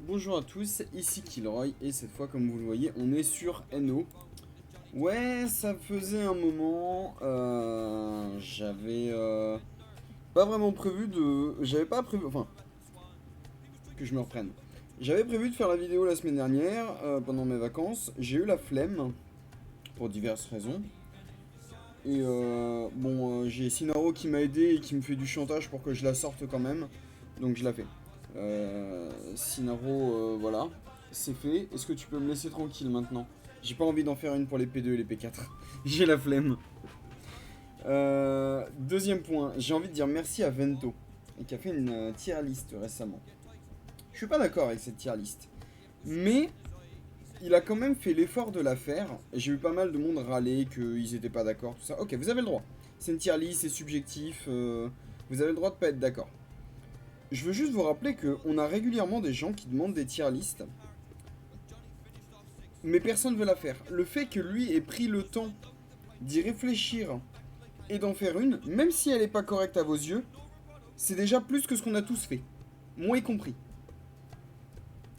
Bonjour à tous, ici Kilroy et cette fois comme vous le voyez on est sur NO. Ouais, ça faisait un moment, j'avais pas vraiment prévu de... J'avais pas prévu, enfin, que je me reprenne. J'avais prévu de faire la vidéo la semaine dernière, pendant mes vacances. J'ai eu la flemme, pour diverses raisons. Et j'ai Sinaro qui m'a aidé et qui me fait du chantage pour que je la sorte quand même. Donc je la fais. Sinaro, voilà, c'est fait. Est-ce que tu peux me laisser tranquille maintenant? J'ai pas envie d'en faire une pour les P2 et les P4. J'ai la flemme. Deuxième point, j'ai envie de dire merci à Vento, qui a fait une tier list récemment. Je suis pas d'accord avec cette tier list. Mais il a quand même fait l'effort de la faire. J'ai eu pas mal de monde râler qu'ils étaient pas d'accord, tout ça. Ok, vous avez le droit. C'est une tier list, c'est subjectif. Vous avez le droit de pas être d'accord. Je veux juste vous rappeler qu'on a régulièrement des gens qui demandent des tier lists, mais personne ne veut la faire. Le fait que lui ait pris le temps d'y réfléchir et d'en faire une, même si elle n'est pas correcte à vos yeux, c'est déjà plus que ce qu'on a tous fait. Moi y compris.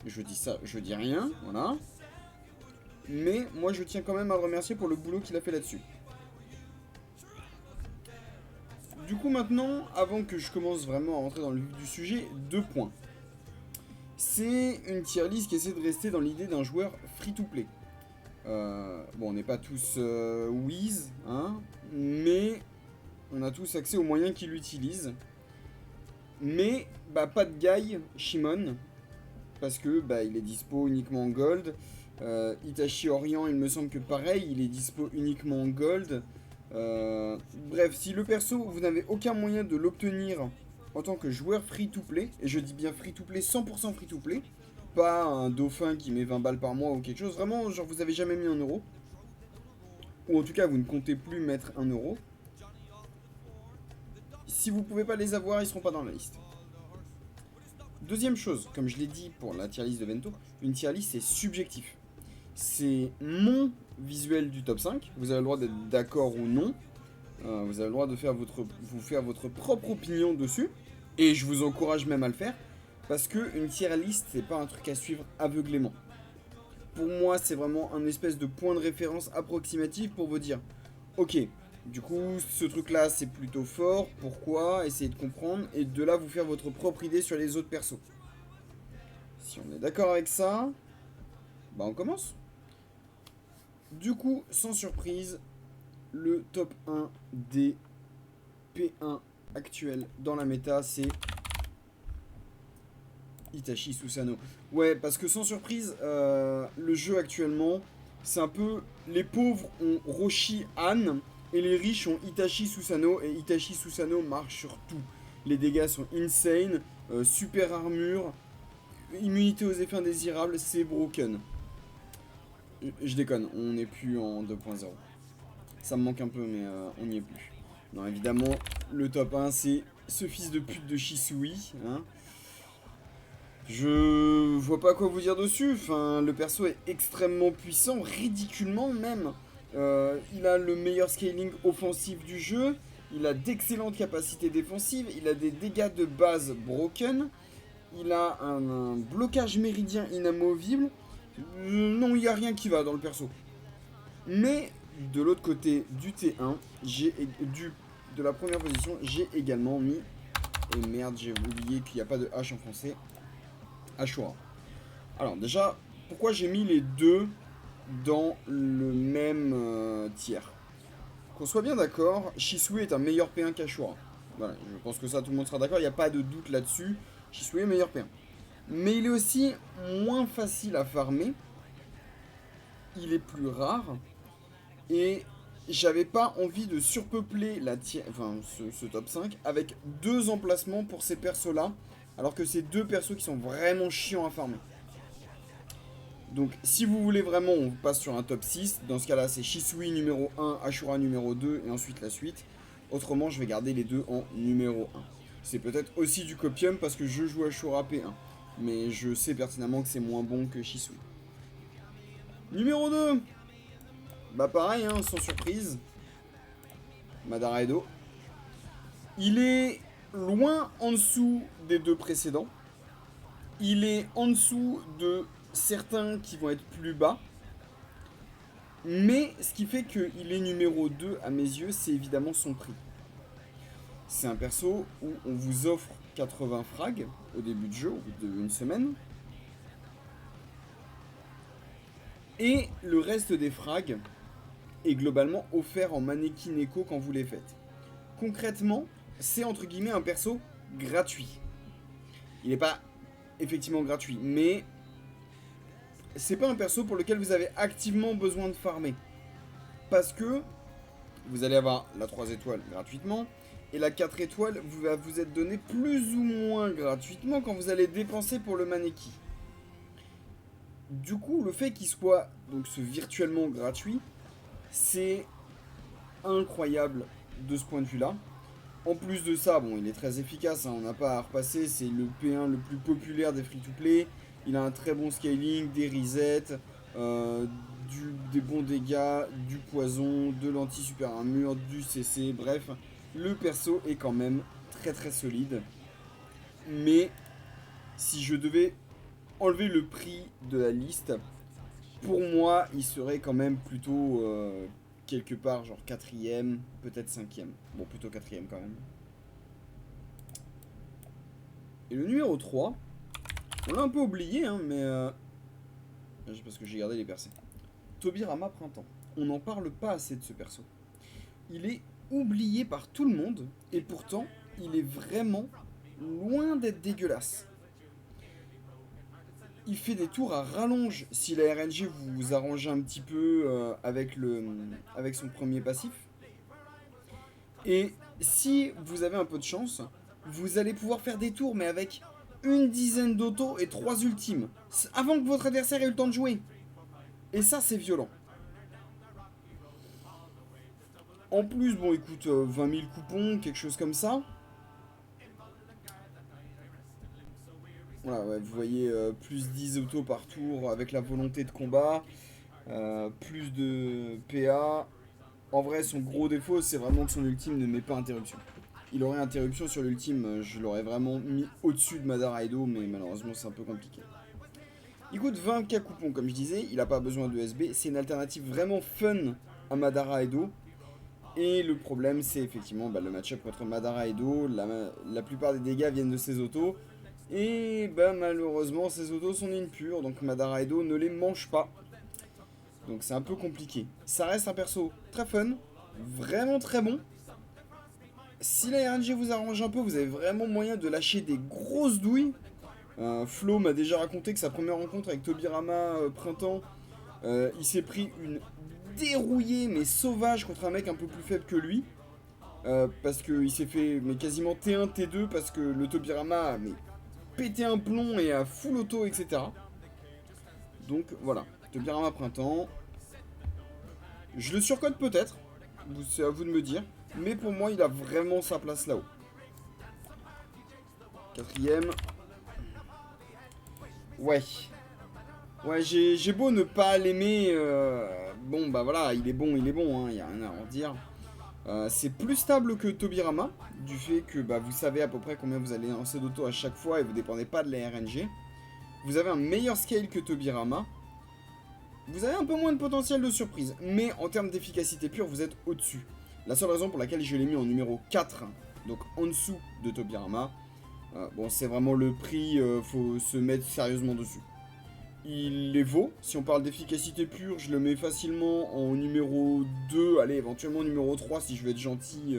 Je dis ça, je dis rien, voilà. Mais moi je tiens quand même à le remercier pour le boulot qu'il a fait là-dessus. Du coup maintenant, avant que je commence vraiment à rentrer dans le vif du sujet, 2 points. C'est une tier list qui essaie de rester dans l'idée d'un joueur free-to-play. Bon, on n'est pas tous Wiz, hein, mais on a tous accès aux moyens qu'il utilise. Mais, pas de Guy Shimon, parce que il est dispo uniquement en gold. Itachi Orient, il me semble que pareil, il est dispo uniquement en gold. Bref, si le perso, vous n'avez aucun moyen de l'obtenir en tant que joueur free-to-play, et je dis bien free-to-play, 100% free-to-play, pas un dauphin qui met 20 balles par mois ou quelque chose, vraiment, genre vous avez jamais mis 1€, ou en tout cas vous ne comptez plus mettre 1€, si vous pouvez pas les avoir, ils seront pas dans la liste. Deuxième chose, comme je l'ai dit pour la tier list de Vento, une tier list c'est subjectif. C'est mon visuel du top 5, vous avez le droit d'être d'accord ou non, vous avez le droit de vous faire votre propre opinion dessus, et je vous encourage même à le faire, parce que une tier list c'est pas un truc à suivre aveuglément. Pour moi c'est vraiment un espèce de point de référence approximatif pour vous dire, ok, du coup ce truc là c'est plutôt fort, pourquoi, essayez de comprendre, et de là vous faire votre propre idée sur les autres persos. Si on est d'accord avec ça, on commence. Du coup, sans surprise, le top 1 des P1 actuels dans la méta, c'est Itachi Susanoo. Ouais, parce que sans surprise, le jeu actuellement, c'est un peu... Les pauvres ont Roshi Han, et les riches ont Itachi Susanoo, et Itachi Susanoo marche sur tout. Les dégâts sont insane, super armure, immunité aux effets indésirables, c'est broken. Je déconne, on n'est plus en 2.0. Ça me manque un peu, mais on n'y est plus. Non, évidemment, le top 1, c'est ce fils de pute de Shisui. Hein. Je vois pas quoi vous dire dessus. Enfin, le perso est extrêmement puissant, ridiculement même. Il a le meilleur scaling offensif du jeu. Il a d'excellentes capacités défensives. Il a des dégâts de base broken. Il a un blocage méridien inamovible. Non, il n'y a rien qui va dans le perso. Mais de l'autre côté du T1, de la première position, j'ai également mis... Et merde, j'ai oublié qu'il n'y a pas de H en français. Ashura. Alors déjà, pourquoi j'ai mis les deux dans le même tiers? Qu'on soit bien d'accord, Shisui est un meilleur P1 qu'Ashura. Voilà, je pense que ça tout le monde sera d'accord, il n'y a pas de doute là-dessus. Shisui est meilleur P1. Mais il est aussi moins facile à farmer. Il est plus rare. Et j'avais pas envie de surpeupler ce top 5 avec 2 emplacements pour ces persos-là, alors que c'est 2 persos qui sont vraiment chiants à farmer. Donc si vous voulez vraiment, on passe sur un top 6. Dans ce cas-là, c'est Shisui numéro 1, Ashura numéro 2 et ensuite la suite. Autrement, je vais garder les deux en numéro 1. C'est peut-être aussi du copium parce que je joue Ashura P1. Mais je sais pertinemment que c'est moins bon que Shisui. Numéro 2. Pareil, hein, sans surprise. Madara Edo. Il est loin en dessous des 2 précédents. Il est en dessous de certains qui vont être plus bas. Mais ce qui fait qu'il est numéro 2 à mes yeux, c'est évidemment son prix. C'est un perso où on vous offre 80 frags au début de jeu, au bout d'une semaine. Et le reste des frags est globalement offert en mannequin écho quand vous les faites. Concrètement, c'est entre guillemets un perso gratuit. Il n'est pas effectivement gratuit, mais c'est pas un perso pour lequel vous avez activement besoin de farmer. Parce que vous allez avoir la 3 étoiles gratuitement, et la 4 étoiles va vous être donnée plus ou moins gratuitement quand vous allez dépenser pour le mannequin. Du coup, le fait qu'il soit donc ce virtuellement gratuit, c'est incroyable de ce point de vue-là. En plus de ça, bon, il est très efficace, hein, on n'a pas à repasser, c'est le P1 le plus populaire des free-to-play. Il a un très bon scaling, des resets, des bons dégâts, du poison, de l'anti-super armure, du CC, bref. Le perso est quand même très très solide. Mais si je devais enlever le prix de la liste, pour moi, il serait quand même plutôt quelque part, genre 4ème, peut-être 5ème. Bon, plutôt 4ème quand même. Et le numéro 3, on l'a un peu oublié, hein, mais... parce que j'ai gardé les percées. Tobirama Printemps. On n'en parle pas assez de ce perso. Il est oublié par tout le monde, et pourtant, il est vraiment loin d'être dégueulasse. Il fait des tours à rallonge si la RNG vous arrangez un petit peu avec son premier passif. Et si vous avez un peu de chance, vous allez pouvoir faire des tours, mais avec une dizaine d'autos et 3 ultimes, avant que votre adversaire ait eu le temps de jouer. Et ça, c'est violent. En plus, bon, il coûte 20 000 coupons, quelque chose comme ça. Voilà, ouais, vous voyez, plus 10 autos par tour avec la volonté de combat, plus de PA. En vrai, son gros défaut, c'est vraiment que son ultime ne met pas interruption. Il aurait interruption sur l'ultime, je l'aurais vraiment mis au-dessus de Madara Edo, mais malheureusement, c'est un peu compliqué. Il coûte 20k coupons, comme je disais, il n'a pas besoin de SB, c'est une alternative vraiment fun à Madara Edo. Et le problème, c'est effectivement le match-up contre Madara Edo, la plupart des dégâts viennent de ses autos. Et malheureusement, ces autos sont impures, donc Madara Edo ne les mange pas. Donc c'est un peu compliqué. Ça reste un perso très fun, vraiment très bon. Si la RNG vous arrange un peu, vous avez vraiment moyen de lâcher des grosses douilles. Flo m'a déjà raconté que sa première rencontre avec Tobirama Printemps, il s'est pris une dérouillée mais sauvage contre un mec un peu plus faible que lui. Parce qu'il s'est fait quasiment T1, T2 parce que le Tobirama a pété un plomb et a full auto, etc. Donc voilà, Tobirama Printemps. Je le surcote peut-être, c'est à vous de me dire. Mais pour moi, il a vraiment sa place là-haut. 4ème. Ouais. Ouais, j'ai beau ne pas l'aimer. Bon, voilà, il est bon, hein, y a rien à en dire. C'est plus stable que Tobirama, du fait que vous savez à peu près combien vous allez lancer d'auto à chaque fois et vous dépendez pas de la RNG. Vous avez un meilleur scale que Tobirama. Vous avez un peu moins de potentiel de surprise, mais en termes d'efficacité pure, vous êtes au-dessus. La seule raison pour laquelle je l'ai mis en numéro 4, donc en dessous de Tobirama, bon, c'est vraiment le prix, faut se mettre sérieusement dessus. Il les vaut, si on parle d'efficacité pure, je le mets facilement en numéro 2, allez, éventuellement numéro 3 si je veux être gentil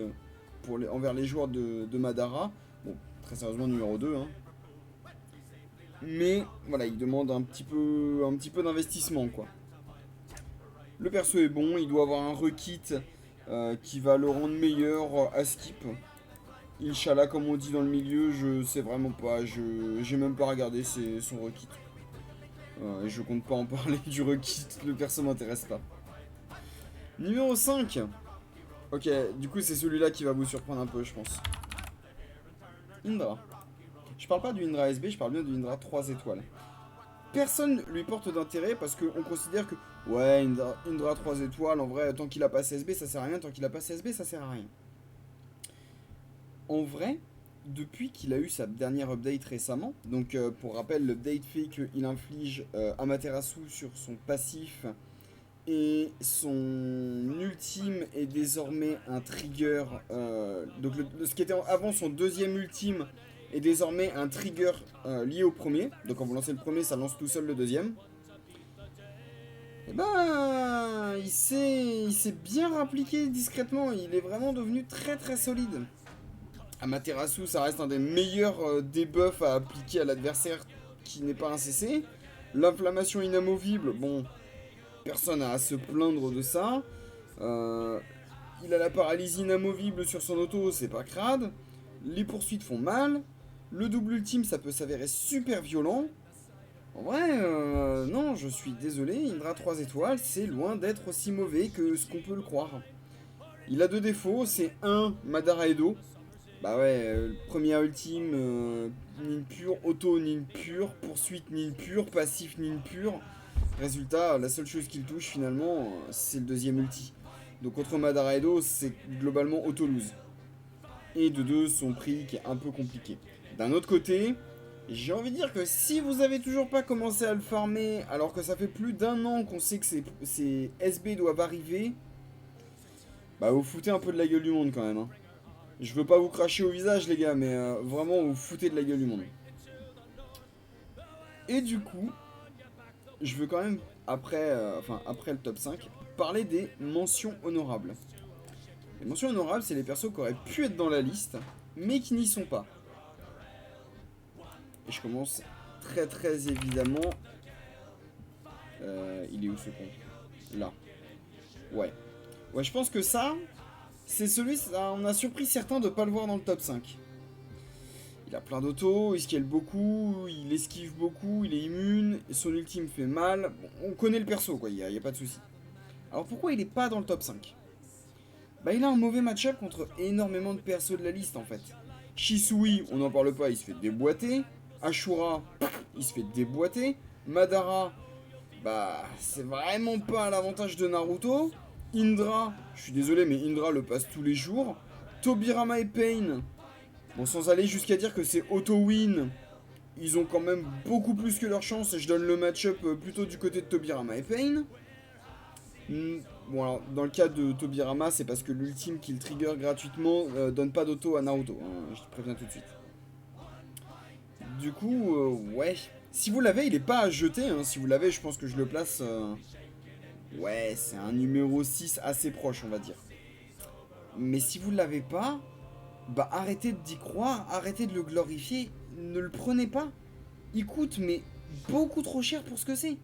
envers les joueurs de Madara. Bon, très sérieusement numéro 2, hein. Mais voilà, il demande un petit peu d'investissement, quoi. Le perso est bon, il doit avoir un rekit qui va le rendre meilleur à skip. Inch'Allah, comme on dit dans le milieu, je sais vraiment pas, j'ai même pas regardé son rekit. Et je compte pas en parler du rekit, le perso m'intéresse pas. Numéro 5. Ok, du coup c'est celui-là qui va vous surprendre un peu, je pense. Indra. Je parle pas du Indra SB, je parle bien du Indra 3 étoiles. Personne lui porte d'intérêt parce qu'on considère que ouais, Indra 3 étoiles, en vrai, tant qu'il a pas CSB, ça sert à rien, tant qu'il a pas CSB, ça sert à rien. En vrai, depuis qu'il a eu sa dernière update récemment, donc pour rappel, l'update fait qu'il inflige Amaterasu sur son passif et son ultime est désormais un trigger. Donc ce qui était avant son deuxième ultime est désormais un trigger lié au premier. Donc quand vous lancez le premier, ça lance tout seul le deuxième. Et ben, il s'est bien rappliqué discrètement. Il est vraiment devenu très très solide. Amaterasu, ça reste un des meilleurs debuffs à appliquer à l'adversaire qui n'est pas un CC. L'inflammation inamovible, bon, personne n'a à se plaindre de ça. Il a la paralysie inamovible sur son auto, c'est pas crade. Les poursuites font mal. Le double ultime, ça peut s'avérer super violent. En vrai, non, je suis désolé, Indra 3 étoiles, c'est loin d'être aussi mauvais que ce qu'on peut le croire. Il a deux défauts, c'est un, Madara Edo. Bah ouais, premier ultime, nin pur, auto nin pur, poursuite nin pur, passif nin pur. Résultat, la seule chose qu'il touche finalement, c'est le deuxième ulti. Donc contre Madara Edo, c'est globalement auto-lose. Et de deux, son prix qui est un peu compliqué. D'un autre côté, j'ai envie de dire que si vous avez toujours pas commencé à le farmer, alors que ça fait plus d'un an qu'on sait que ces SB doivent arriver, bah vous foutez un peu de la gueule du monde quand même. Hein. Je veux pas vous cracher au visage les gars, mais vraiment vous foutez de la gueule du monde. Et du coup, je veux quand même, après le top 5, parler des mentions honorables. Les mentions honorables, c'est les persos qui auraient pu être dans la liste, mais qui n'y sont pas. Et je commence très très évidemment... il est où ce con? Là. Ouais. Ouais, je pense que ça, c'est celui... On a surpris certains de ne pas le voir dans le top 5. Il a plein d'auto, il scale beaucoup, il esquive beaucoup, il est immune, son ultime fait mal. Bon, on connaît le perso, quoi, y a pas de souci. Alors pourquoi il est pas dans le top 5? Bah il a un mauvais match-up contre énormément de persos de la liste en fait. Shisui, on n'en parle pas, il se fait déboîter. Ashura, il se fait déboîter. Madara, bah c'est vraiment pas à l'avantage de Naruto. Indra, je suis désolé mais Indra le passe tous les jours. Tobirama et Pain, bon sans aller jusqu'à dire que c'est auto-win, ils ont quand même beaucoup plus que leur chance et je donne le match-up plutôt du côté de Tobirama et Pain. Bon alors, dans le cas de Tobirama, c'est parce que l'ultime qu'il trigger gratuitement donne pas d'auto à Naruto, hein, je te préviens tout de suite. Du coup, ouais. Si vous l'avez, il est pas à jeter, hein. Si vous l'avez, je pense que je le place... Ouais, c'est un numéro 6 assez proche, on va dire. Mais si vous l'avez pas, bah arrêtez d'y croire, arrêtez de le glorifier, ne le prenez pas. Il coûte, mais beaucoup trop cher pour ce que c'est.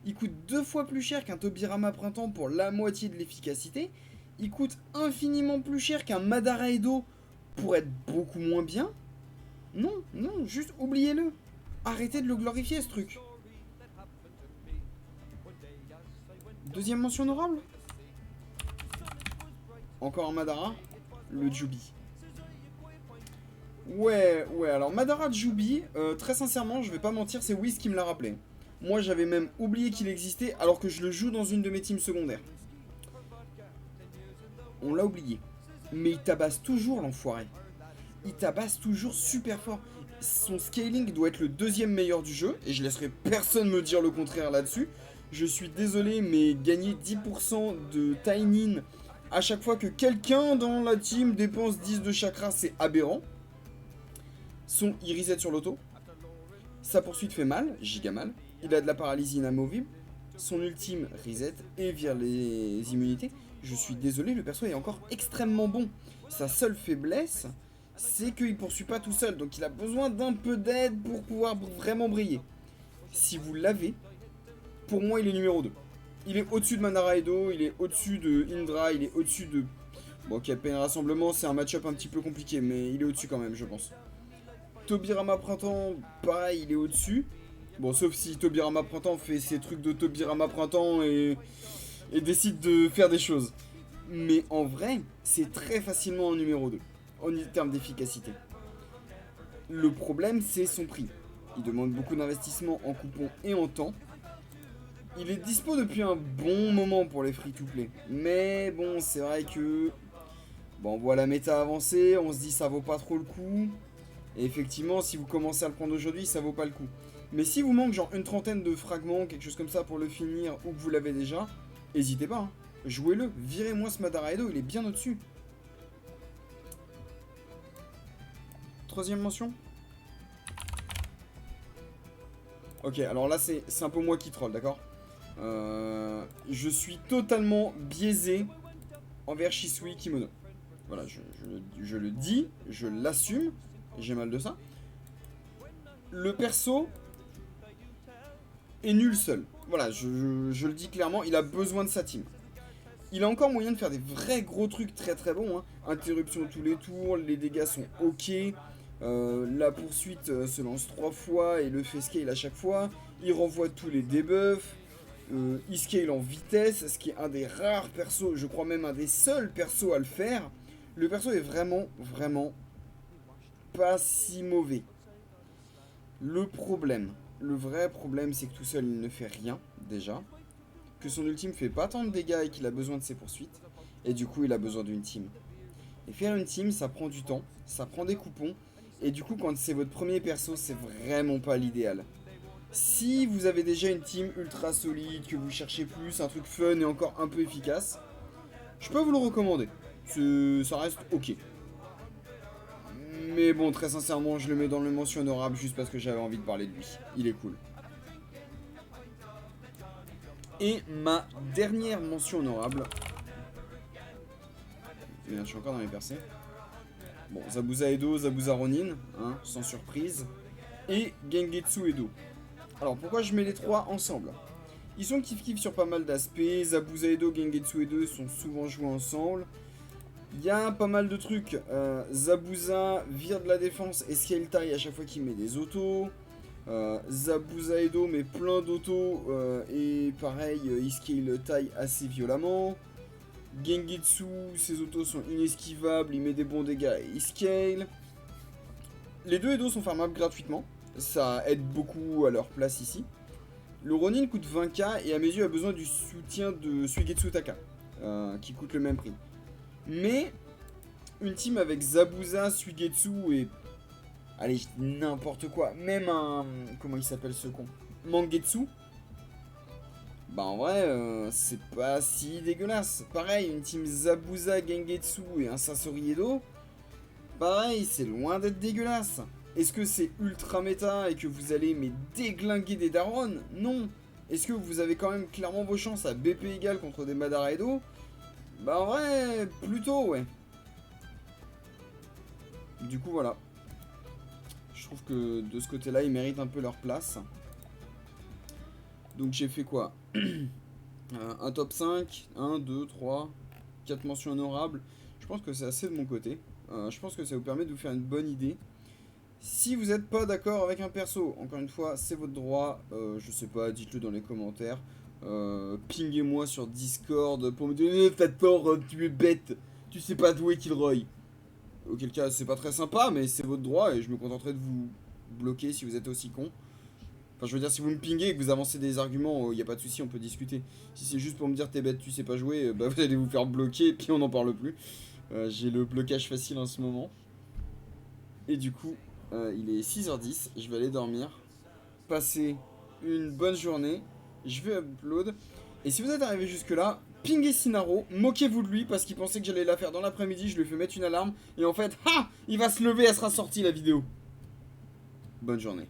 Il coûte 2 fois plus cher qu'un Tobirama Printemps pour la moitié de l'efficacité. Il coûte infiniment plus cher qu'un Madara Edo pour être beaucoup moins bien. Non, non, juste oubliez-le. Arrêtez de le glorifier ce truc. Deuxième mention honorable. Encore un Madara, le Jubi. Ouais, alors Madara Jubi, très sincèrement, je vais pas mentir, c'est Whis qui me l'a rappelé. Moi j'avais même oublié qu'il existait alors que je le joue dans une de mes teams secondaires. On l'a oublié. Mais il tabasse toujours l'enfoiré. Il tabasse toujours super fort. Son scaling doit être le deuxième meilleur du jeu, et je laisserai personne me dire le contraire là-dessus. Je suis désolé, mais gagner 10% de Tiny à chaque fois que quelqu'un dans la team dépense 10 de chakra, c'est aberrant. Il reset sur l'auto. Sa poursuite fait mal, giga mal. Il a de la paralysie inamovible. Son ultime reset et vire les immunités. Je suis désolé, le perso est encore extrêmement bon. Sa seule faiblesse, c'est qu'il poursuit pas tout seul. Donc il a besoin d'un peu d'aide pour pouvoir vraiment briller. Si vous l'avez, pour moi il est numéro 2. Il est au-dessus de Madara Edo, il est au-dessus de Indra, il est au-dessus de... Bon, Captain Rassemblement, c'est un match-up un petit peu compliqué, mais il est au-dessus quand même, je pense. Tobirama Printemps, pareil, il est au-dessus. Bon, sauf si Tobirama Printemps fait ses trucs de Tobirama Printemps et décide de faire des choses. Mais en vrai, c'est très facilement un numéro 2, en termes d'efficacité. Le problème, c'est son prix. Il demande beaucoup d'investissement en coupons et en temps. Il est dispo depuis un bon moment pour les free-to-play. Mais bon, c'est vrai que... Bon, on voit la méta avancer, on se dit ça vaut pas trop le coup. Et effectivement, si vous commencez à le prendre aujourd'hui, ça vaut pas le coup. Mais si vous manque genre une trentaine de fragments, quelque chose comme ça pour le finir, ou que vous l'avez déjà, n'hésitez pas, hein. Jouez-le, virez-moi ce Madara Edo, il est bien au-dessus. Troisième mention. Ok, alors là c'est un peu moi qui troll, d'accord. Je suis totalement biaisé envers Shisui Kimono. Voilà, je le dis, je l'assume, j'ai mal de ça. Le perso est nul seul. Voilà, je le dis clairement, il a besoin de sa team. Il a encore moyen de faire des vrais gros trucs très très bons, hein. Interruption tous les tours, les dégâts sont ok. La poursuite se lance 3 fois et le fait scale à chaque fois. Il renvoie tous les debuffs. Il scale en vitesse, ce qui est un des rares persos, je crois même un des seuls persos à le faire. Le perso est vraiment, vraiment pas si mauvais. Le problème, le vrai problème, c'est que tout seul il ne fait rien, déjà. Que son ultime fait pas tant de dégâts et qu'il a besoin de ses poursuites. Et du coup, il a besoin d'une team. Et faire une team, ça prend du temps, ça prend des coupons. Et du coup, quand c'est votre premier perso, c'est vraiment pas l'idéal. Si vous avez déjà une team ultra solide, que vous cherchez plus, un truc fun et encore un peu efficace, je peux vous le recommander. Ça reste ok. Mais bon, très sincèrement, je le mets dans le mention honorable juste parce que j'avais envie de parler de lui. Il est cool. Et ma dernière mention honorable. Merde, je suis encore dans les percées. Bon, Zabuza Edo, Zabuza Ronin, hein, sans surprise. Et Gengetsu Edo. Alors, pourquoi je mets les trois ensemble? Ils sont kiff-kiff sur pas mal d'aspects. Zabuza Edo, Gengetsu Edo sont souvent joués ensemble. Il y a pas mal de trucs. Zabuza vire de la défense et scale taille à chaque fois qu'il met des autos. Zabuza Edo met plein d'autos et pareil, il scale taille assez violemment. Gengetsu, ses autos sont inesquivables, il met des bons dégâts et il scale. Les deux Edo sont farmables gratuitement, ça aide beaucoup à leur place ici. Le Ronin coûte 20k et à mes yeux a besoin du soutien de Suigetsu Taka, qui coûte le même prix. Mais une team avec Zabuza, Suigetsu et... Allez, je dis n'importe quoi, même un... Comment il s'appelle ce con? Mangetsu. Bah en vrai, c'est pas si dégueulasse. Pareil, une team Zabuza, Gengetsu et un Sasori Edo. Pareil, c'est loin d'être dégueulasse. Est-ce que c'est ultra méta et que vous allez mais déglinguer des darons? Non. Est-ce que vous avez quand même clairement vos chances à BP égal contre des Madara Edo? Bah en vrai, plutôt ouais. Du coup voilà. Je trouve que de ce côté-là, ils méritent un peu leur place. Donc j'ai fait quoi? Un top 5, 1, 2, 3, 4 mentions honorables. Je pense que c'est assez de mon côté. Je pense que ça vous permet de vous faire une bonne idée. Si vous n'êtes pas d'accord avec un perso, encore une fois, c'est votre droit. Je sais pas, dites-le dans les commentaires. Pinguez-moi sur Discord pour me dire t'as tort, tu es bête, tu sais pas jouer Killroy. Auquel cas, c'est pas très sympa, mais c'est votre droit et je me contenterai de vous bloquer si vous êtes aussi con. Enfin, je veux dire, si vous me pinguez et que vous avancez des arguments, il n'y a pas de souci, on peut discuter. Si c'est juste pour me dire t'es bête, tu sais pas jouer, bah vous allez vous faire bloquer et puis on n'en parle plus. J'ai le blocage facile en ce moment. Et du coup, il est 6h10, je vais aller dormir. Passez une bonne journée. Je vais upload. Et si vous êtes arrivé jusque là, pinguez Sinaro, moquez-vous de lui parce qu'il pensait que j'allais la faire dans l'après-midi, je lui ai fait mettre une alarme. Et en fait, il va se lever, elle sera sortie la vidéo. Bonne journée.